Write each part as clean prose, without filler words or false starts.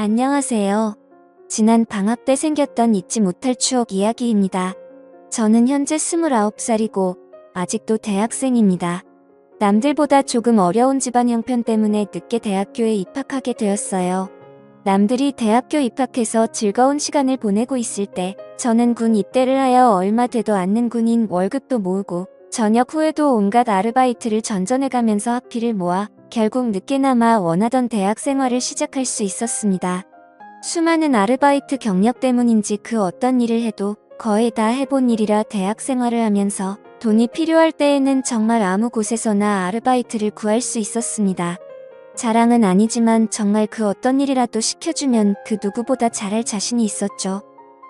안녕하세요. 지난 방학 때 생겼던 잊지 못할 추억 이야기입니다. 저는 현재 29살이고 아직도 대학생입니다. 남들보다 조금 어려운 집안 형편 때문에 늦게 대학교에 입학하게 되었어요. 남들이 대학교 입학해서 즐거운 시간을 보내고 있을 때 저는 군 입대를 하여 얼마 되도 않는 군인 월급도 모으고 전역 후에도 온갖 아르바이트를 전전해가면서 학비를 모아 결국 늦게나마 원하던 대학 생활을 시작할 수 있었습니다. 수많은 아르바이트 경력 때문인지 그 어떤 일을 해도 거의 다 해본 일이라 대학 생활을 하면서 돈이 필요할 때에는 정말 아무 곳에서나 아르바이트를 구할 수 있었습니다. 자랑은 아니지만 정말 그 어떤 일이라도 시켜주면 그 누구보다 잘할 자신이 있었죠.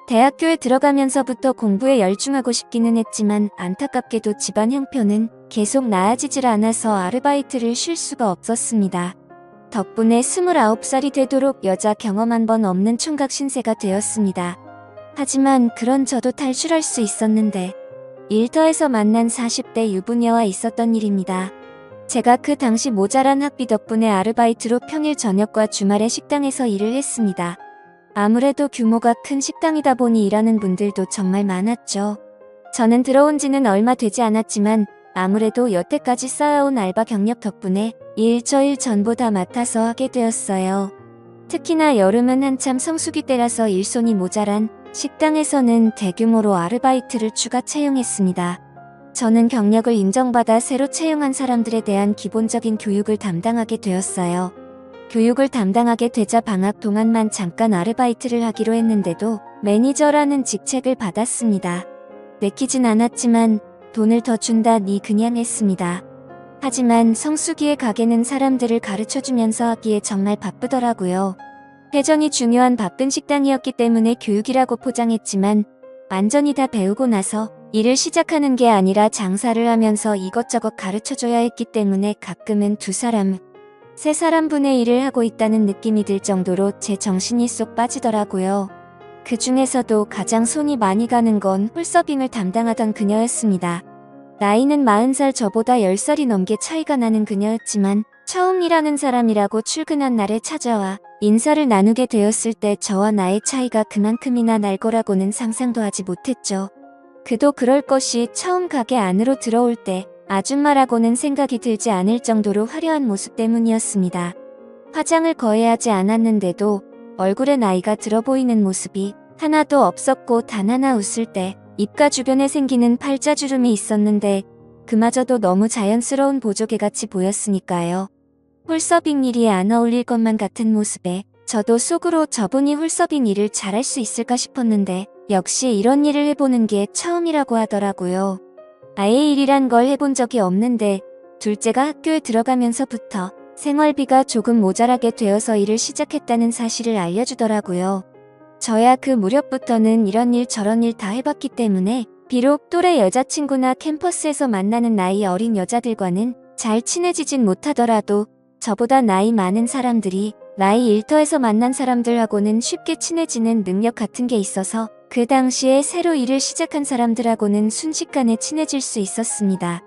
대학교에 들어가면서부터 공부에 열중하고 싶기는 했지만 안타깝게도 집안 형편은 계속 나아지질 않아서 아르바이트를 쉴 수가 없었습니다. 덕분에 29살이 되도록 여자 경험 한 번 없는 총각 신세가 되었습니다. 하지만 그런 저도 탈출할 수 있었는데 일터에서 만난 40대 유부녀와 있었던 일입니다. 제가 그 당시 모자란 학비 덕분에 아르바이트로 평일 저녁과 주말에 식당에서 일을 했습니다. 아무래도 규모가 큰 식당이다 보니 일하는 분들도 정말 많았죠. 저는 들어온 지는 얼마 되지 않았지만 아무래도 여태까지 쌓아온 알바 경력 덕분에 일처일 전부 다 맡아서 하게 되었어요. 특히나 여름은 한참 성수기 때라서 일손이 모자란 식당에서는 대규모로 아르바이트를 추가 채용했습니다. 저는 경력을 인정받아 새로 채용한 사람들에 대한 기본적인 교육을 담당하게 되었어요. 교육을 담당하게 되자 방학 동안만 잠깐 아르바이트를 하기로 했는데도 매니저라는 직책을 받았습니다. 내키진 않았지만 돈을 더 준다니 그냥 했습니다. 하지만 성수기에 가게는 사람들을 가르쳐주면서 하기에 정말 바쁘더라고요. 회전이 중요한 바쁜 식당이었기 때문에 교육이라고 포장했지만 완전히 다 배우고 나서 일을 시작하는 게 아니라 장사를 하면서 이것저것 가르쳐줘야 했기 때문에 가끔은 2사람, 3사람분의 일을 하고 있다는 느낌이 들 정도로 제 정신이 쏙 빠지더라고요. 그 중에서도 가장 손이 많이 가는 건 홀서빙을 담당하던 그녀였습니다. 나이는 40살 저보다 10살이 넘게 차이가 나는 그녀였지만 처음 일하는 사람이라고 출근한 날에 찾아와 인사를 나누게 되었을 때 저와 나의 차이가 그만큼이나 날 거라고는 상상도 하지 못했죠. 그도 그럴 것이 처음 가게 안으로 들어올 때 아줌마라고는 생각이 들지 않을 정도로 화려한 모습 때문이었습니다. 화장을 거의 하지 않았는데도 얼굴에 나이가 들어 보이는 모습이 하나도 없었고 단 하나 웃을 때 입가 주변에 생기는 팔자주름이 있었는데 그마저도 너무 자연스러운 보조개같이 보였으니까요. 홀서빙 일이 안 어울릴 것만 같은 모습에 저도 속으로 저분이 홀서빙 일을 잘할 수 있을까 싶었는데 역시 이런 일을 해보는 게 처음이라고 하더라고요. 아예 일이란 걸 해본 적이 없는데 둘째가 학교에 들어가면서부터 생활비가 조금 모자라게 되어서 일을 시작했다는 사실을 알려주더라고요. 저야 그 무렵부터는 이런 일 저런 일 다 해봤기 때문에 비록 또래 여자친구나 캠퍼스에서 만나는 나이 어린 여자들과는 잘 친해지진 못하더라도 저보다 나이 많은 사람들이 나이 일터에서 만난 사람들하고는 쉽게 친해지는 능력 같은 게 있어서 그 당시에 새로 일을 시작한 사람들하고는 순식간에 친해질 수 있었습니다.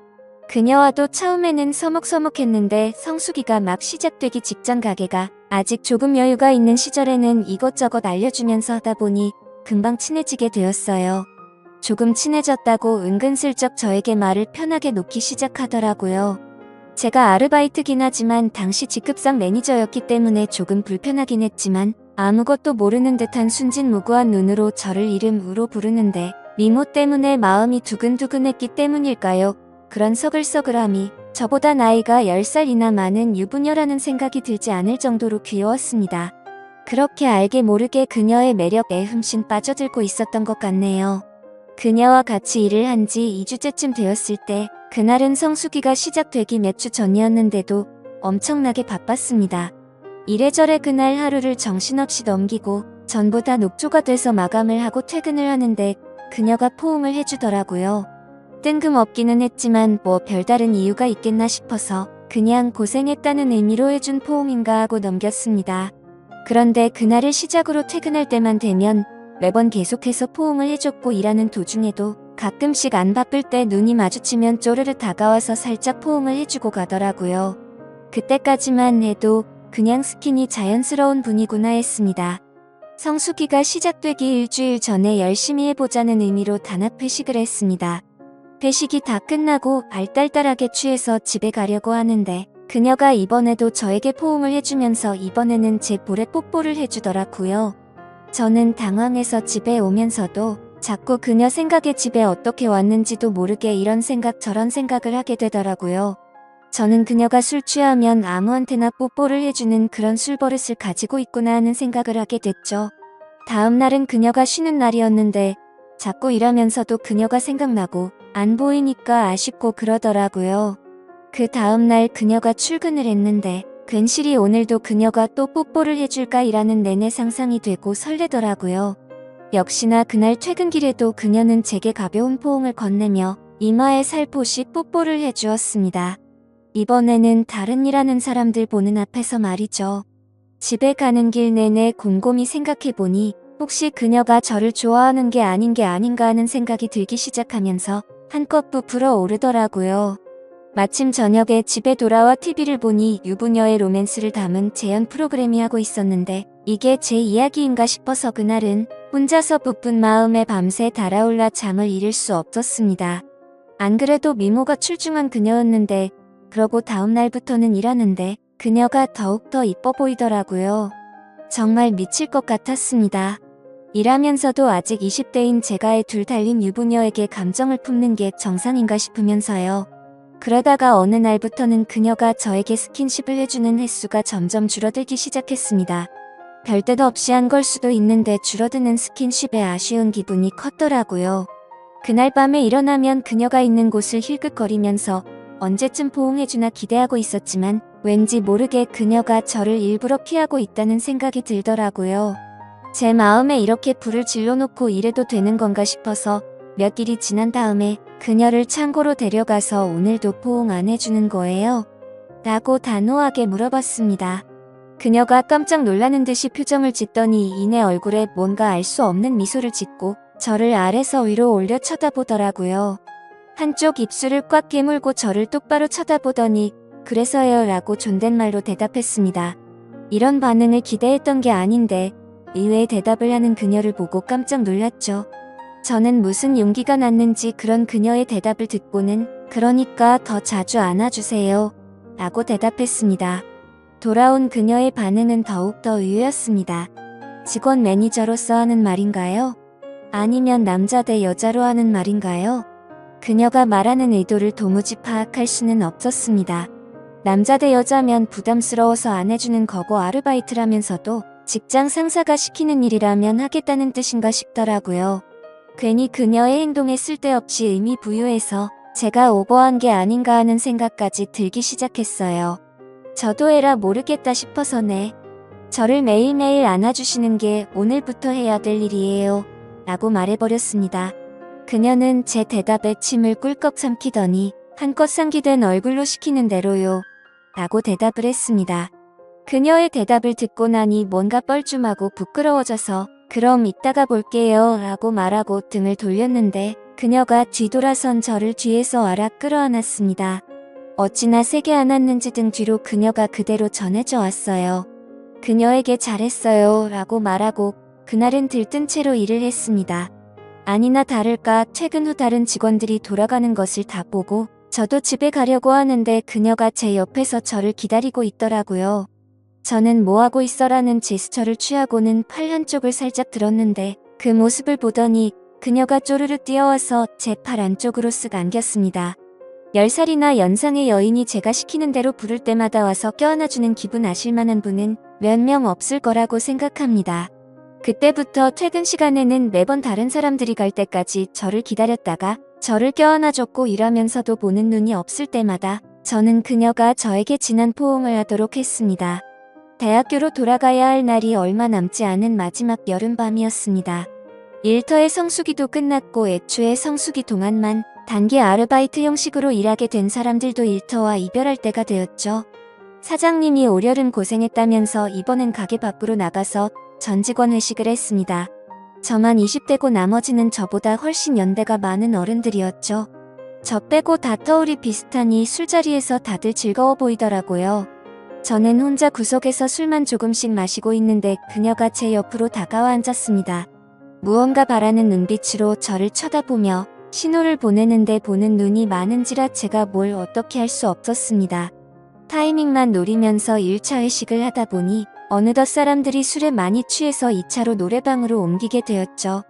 그녀와도 처음에는 서먹서먹했는데 성수기가 막 시작되기 직전 가게가 아직 조금 여유가 있는 시절에는 이것저것 알려주면서 하다 보니 금방 친해지게 되었어요. 조금 친해졌다고 은근슬쩍 저에게 말을 편하게 놓기 시작하더라고요. 제가 아르바이트긴 하지만 당시 직급상 매니저였기 때문에 조금 불편하긴 했지만 아무것도 모르는 듯한 순진무구한 눈으로 저를 이름으로 부르는데 미모 때문에 마음이 두근두근했기 때문일까요? 그런 서글서글함이 저보다 나이가 10살이나 많은 유부녀라는 생각이 들지 않을 정도로 귀여웠습니다. 그렇게 알게 모르게 그녀의 매력에 흠씬 빠져들고 있었던 것 같네요. 그녀와 같이 일을 한 지 2주째쯤 되었을 때 그날은 성수기가 시작되기 몇 주 전이었는데도 엄청나게 바빴습니다. 이래저래 그날 하루를 정신없이 넘기고 전부 다 녹초가 돼서 마감을 하고 퇴근을 하는데 그녀가 포옹을 해주더라고요. 뜬금없기는 했지만 뭐 별다른 이유가 있겠나 싶어서 그냥 고생했다는 의미로 해준 포옹인가 하고 넘겼습니다. 그런데 그날을 시작으로 퇴근할 때만 되면 매번 계속해서 포옹을 해줬고 일하는 도중에도 가끔씩 안 바쁠 때 눈이 마주치면 쪼르르 다가와서 살짝 포옹을 해주고 가더라고요. 그때까지만 해도 그냥 스킨이 자연스러운 분이구나 했습니다. 성수기가 시작되기 일주일 전에 열심히 해보자는 의미로 단합 회식을 했습니다. 회식이 다 끝나고 알딸딸하게 취해서 집에 가려고 하는데 그녀가 이번에도 저에게 포옹을 해주면서 이번에는 제 볼에 뽀뽀를 해주더라고요. 저는 당황해서 집에 오면서도 자꾸 그녀 생각에 집에 어떻게 왔는지도 모르게 이런 생각 저런 생각을 하게 되더라고요. 저는 그녀가 술 취하면 아무한테나 뽀뽀를 해주는 그런 술버릇을 가지고 있구나 하는 생각을 하게 됐죠. 다음 날은 그녀가 쉬는 날이었는데 자꾸 일하면서도 그녀가 생각나고 안 보이니까 아쉽고 그러더라고요. 그 다음 날 그녀가 출근을 했는데 괜시리 오늘도 그녀가 또 뽀뽀를 해줄까 일하는 내내 상상이 되고 설레더라고요. 역시나 그날 퇴근길에도 그녀는 제게 가벼운 포옹을 건네며 이마에 살포시 뽀뽀를 해주었습니다. 이번에는 다른 일하는 사람들 보는 앞에서 말이죠. 집에 가는 길 내내 곰곰이 생각해보니 혹시 그녀가 저를 좋아하는 게 아닌가 하는 생각이 들기 시작하면서 한껏 부풀어오르더라고요. 마침 저녁에 집에 돌아와 TV를 보니 유부녀의 로맨스를 담은 재연 프로그램이 하고 있었는데 이게 제 이야기인가 싶어서 그날은 혼자서 부푼 마음에 밤새 달아올라 잠을 이룰 수 없었습니다. 안 그래도 미모가 출중한 그녀였는데 그러고 다음 날부터는 일하는데 그녀가 더욱더 이뻐 보이더라고요. 정말 미칠 것 같았습니다. 일하면서도 아직 20대인 제가 애둘 달린 유부녀에게 감정을 품는 게 정상인가 싶으면서요. 그러다가 어느 날부터는 그녀가 저에게 스킨십을 해주는 횟수가 점점 줄어들기 시작했습니다. 별 뜻 없이 한 걸 수도 있는데 줄어드는 스킨십에 아쉬운 기분이 컸더라고요. 그날 밤에 일어나면 그녀가 있는 곳을 힐끗거리면서 언제쯤 포옹해주나 기대하고 있었지만 왠지 모르게 그녀가 저를 일부러 피하고 있다는 생각이 들더라고요. 제 마음에 이렇게 불을 질러놓고 이래도 되는 건가 싶어서 몇 일이 지난 다음에 그녀를 창고로 데려가서 오늘도 포옹 안 해주는 거예요? 라고 단호하게 물어봤습니다. 그녀가 깜짝 놀라는 듯이 표정을 짓더니 이내 얼굴에 뭔가 알 수 없는 미소를 짓고 저를 아래서 위로 올려 쳐다보더라고요. 한쪽 입술을 꽉 깨물고 저를 똑바로 쳐다보더니 그래서요 라고 존댓말로 대답했습니다. 이런 반응을 기대했던 게 아닌데 의외의 대답을 하는 그녀를 보고 깜짝 놀랐죠. 저는 무슨 용기가 났는지 그런 그녀의 대답을 듣고는 그러니까 더 자주 안아주세요 라고 대답했습니다. 돌아온 그녀의 반응은 더욱더 의외였습니다. 직원 매니저로서 하는 말인가요? 아니면 남자 대 여자로 하는 말인가요? 그녀가 말하는 의도를 도무지 파악할 수는 없었습니다. 남자 대 여자면 부담스러워서 안 해주는 거고 아르바이트라면서도 직장 상사가 시키는 일이라면 하겠다는 뜻인가 싶더라고요. 괜히 그녀의 행동에 쓸데없이 의미 부여해서 제가 오버한 게 아닌가 하는 생각까지 들기 시작했어요. 저도 에라 모르겠다 싶어서네. 저를 매일매일 안아주시는 게 오늘부터 해야 될 일이에요. 라고 말해버렸습니다. 그녀는 제 대답에 침을 꿀꺽 삼키더니 한껏 상기된 얼굴로 시키는 대로요. 라고 대답을 했습니다. 그녀의 대답을 듣고 나니 뭔가 뻘쭘하고 부끄러워져서 그럼 이따가 볼게요 라고 말하고 등을 돌렸는데 그녀가 뒤돌아선 저를 뒤에서 알아 끌어안았습니다. 어찌나 세게 안았는지 등 뒤로 그녀가 그대로 전해져 왔어요. 그녀에게 잘했어요 라고 말하고 그날은 들뜬 채로 일을 했습니다. 아니나 다를까 퇴근 후 다른 직원들이 돌아가는 것을 다 보고 저도 집에 가려고 하는데 그녀가 제 옆에서 저를 기다리고 있더라고요. 저는 뭐하고 있어라는 제스처를 취하고는 팔 한쪽을 살짝 들었는데 그 모습을 보더니 그녀가 쪼르르 뛰어와서 제 팔 안쪽으로 쓱 안겼습니다. 10살이나 연상의 여인이 제가 시키는 대로 부를 때마다 와서 껴안아주는 기분 아실만한 분은 몇 명 없을 거라고 생각합니다. 그때부터 퇴근 시간에는 매번 다른 사람들이 갈 때까지 저를 기다렸다가 저를 껴안아줬고 일하면서도 보는 눈이 없을 때마다 저는 그녀가 저에게 진한 포옹을 하도록 했습니다. 대학교로 돌아가야 할 날이 얼마 남지 않은 마지막 여름밤이었습니다. 일터의 성수기도 끝났고 애초에 성수기 동안만 단기 아르바이트 형식으로 일하게 된 사람들도 일터와 이별할 때가 되었죠. 사장님이 올여름 고생했다면서 이번엔 가게 밖으로 나가서 전 직원 회식을 했습니다. 저만 20대고 나머지는 저보다 훨씬 연대가 많은 어른들이었죠. 저 빼고 다 터울이 비슷하니 술자리에서 다들 즐거워 보이더라고요. 저는 혼자 구석에서 술만 조금씩 마시고 있는데 그녀가 제 옆으로 다가와 앉았습니다. 무언가 바라는 눈빛으로 저를 쳐다보며 신호를 보내는데 보는 눈이 많은지라 제가 뭘 어떻게 할 수 없었습니다. 타이밍만 노리면서 1차 회식을 하다 보니 어느덧 사람들이 술에 많이 취해서 2차로 노래방으로 옮기게 되었죠.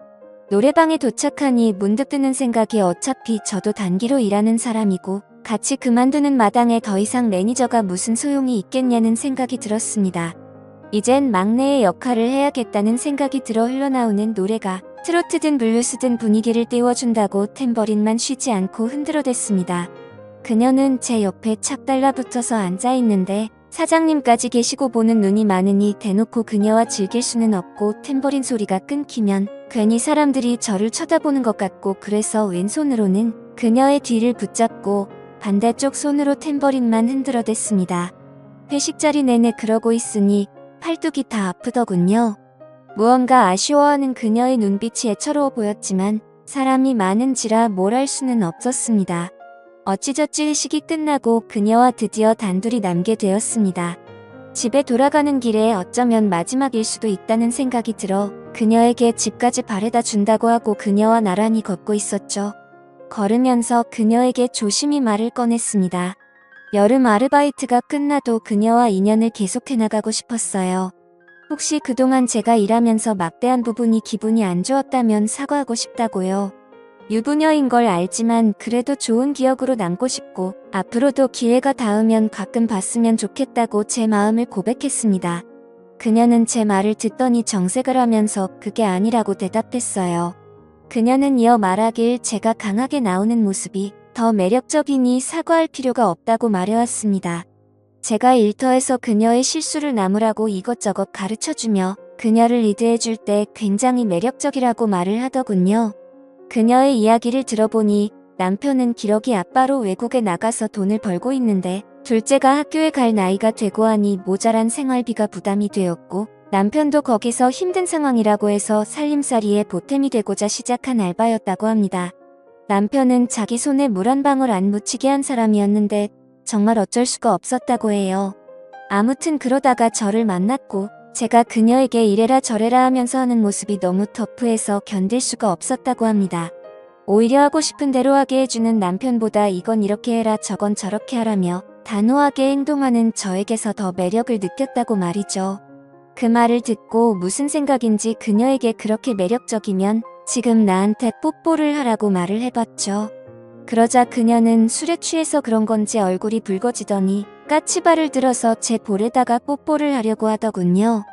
노래방에 도착하니 문득 드는 생각이 어차피 저도 단기로 일하는 사람이고 같이 그만두는 마당에 더 이상 매니저가 무슨 소용이 있겠냐는 생각이 들었습니다. 이젠 막내의 역할을 해야겠다는 생각이 들어 흘러나오는 노래가 트로트든 블루스든 분위기를 띄워준다고 탬버린만 쉬지 않고 흔들어댔습니다. 그녀는 제 옆에 착 달라붙어서 앉아있는데 사장님까지 계시고 보는 눈이 많으니 대놓고 그녀와 즐길 수는 없고 탬버린 소리가 끊기면 괜히 사람들이 저를 쳐다보는 것 같고 그래서 왼손으로는 그녀의 뒤를 붙잡고 반대쪽 손으로 탬버린만 흔들어댔습니다. 회식 자리 내내 그러고 있으니 팔뚝이 다 아프더군요. 무언가 아쉬워하는 그녀의 눈빛이 애처로워 보였지만 사람이 많은지라 뭘 할 수는 없었습니다. 어찌저찌 회식이 끝나고 그녀와 드디어 단둘이 남게 되었습니다. 집에 돌아가는 길에 어쩌면 마지막일 수도 있다는 생각이 들어 그녀에게 집까지 바래다 준다고 하고 그녀와 나란히 걷고 있었죠. 걸으면서 그녀에게 조심히 말을 꺼냈습니다. 여름 아르바이트가 끝나도 그녀와 인연을 계속해 나가고 싶었어요. 혹시 그동안 제가 일하면서 막대한 부분이 기분이 안 좋았다면 사과하고 싶다고요. 유부녀인 걸 알지만 그래도 좋은 기억으로 남고 싶고 앞으로도 기회가 닿으면 가끔 봤으면 좋겠다고 제 마음을 고백했습니다. 그녀는 제 말을 듣더니 정색을 하면서 그게 아니라고 대답했어요. 그녀는 이어 말하길 제가 강하게 나오는 모습이 더 매력적이니 사과할 필요가 없다고 말해왔습니다. 제가 일터에서 그녀의 실수를 나무라고 이것저것 가르쳐주며 그녀를 리드해줄 때 굉장히 매력적이라고 말을 하더군요. 그녀의 이야기를 들어보니 남편은 기러기 아빠로 외국에 나가서 돈을 벌고 있는데 둘째가 학교에 갈 나이가 되고 하니 모자란 생활비가 부담이 되었고 남편도 거기서 힘든 상황이라고 해서 살림살이에 보탬이 되고자 시작한 알바였다고 합니다. 남편은 자기 손에 물 한 방울 안 묻히게 한 사람이었는데 정말 어쩔 수가 없었다고 해요. 아무튼 그러다가 저를 만났고 제가 그녀에게 이래라 저래라 하면서 하는 모습이 너무 터프해서 견딜 수가 없었다고 합니다. 오히려 하고 싶은 대로 하게 해주는 남편보다 이건 이렇게 해라 저건 저렇게 하라며 단호하게 행동하는 저에게서 더 매력을 느꼈다고 말이죠. 그 말을 듣고 무슨 생각인지 그녀에게 그렇게 매력적이면 지금 나한테 뽀뽀를 하라고 말을 해봤죠. 그러자 그녀는 술에 취해서 그런 건지 얼굴이 붉어지더니 까치발을 들어서 제 볼에다가 뽀뽀를 하려고 하더군요.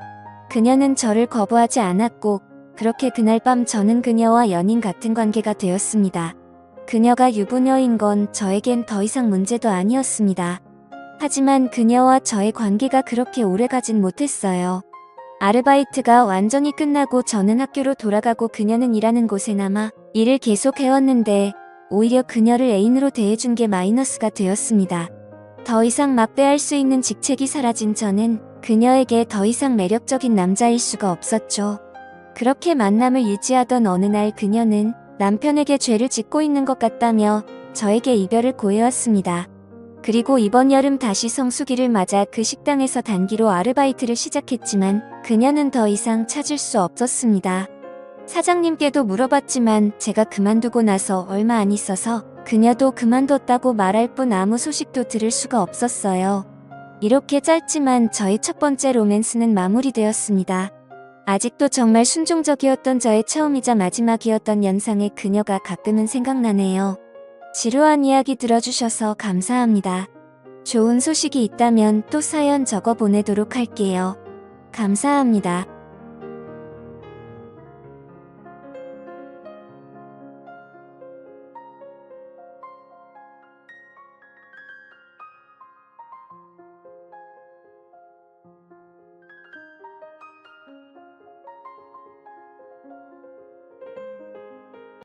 그녀는 저를 거부하지 않았고 그렇게 그날 밤 저는 그녀와 연인 같은 관계가 되었습니다. 그녀가 유부녀인 건 저에겐 더 이상 문제도 아니었습니다. 하지만 그녀와 저의 관계가 그렇게 오래가진 못했어요. 아르바이트가 완전히 끝나고 저는 학교로 돌아가고 그녀는 일하는 곳에 남아 일을 계속 해왔는데 오히려 그녀를 애인으로 대해준 게 마이너스가 되었습니다. 더 이상 막대할 수 있는 직책이 사라진 저는 그녀에게 더 이상 매력적인 남자일 수가 없었죠. 그렇게 만남을 유지하던 어느 날 그녀는 남편에게 죄를 짓고 있는 것 같다며 저에게 이별을 고해왔습니다. 그리고 이번 여름 다시 성수기를 맞아 그 식당에서 단기로 아르바이트를 시작했지만 그녀는 더 이상 찾을 수 없었습니다. 사장님께도 물어봤지만 제가 그만두고 나서 얼마 안 있어서 그녀도 그만뒀다고 말할 뿐 아무 소식도 들을 수가 없었어요. 이렇게 짧지만 저의 첫 번째 로맨스는 마무리되었습니다. 아직도 정말 순종적이었던 저의 처음이자 마지막이었던 연상의 그녀가 가끔은 생각나네요. 지루한 이야기 들어주셔서 감사합니다. 좋은 소식이 있다면 또 사연 적어 보내도록 할게요. 감사합니다.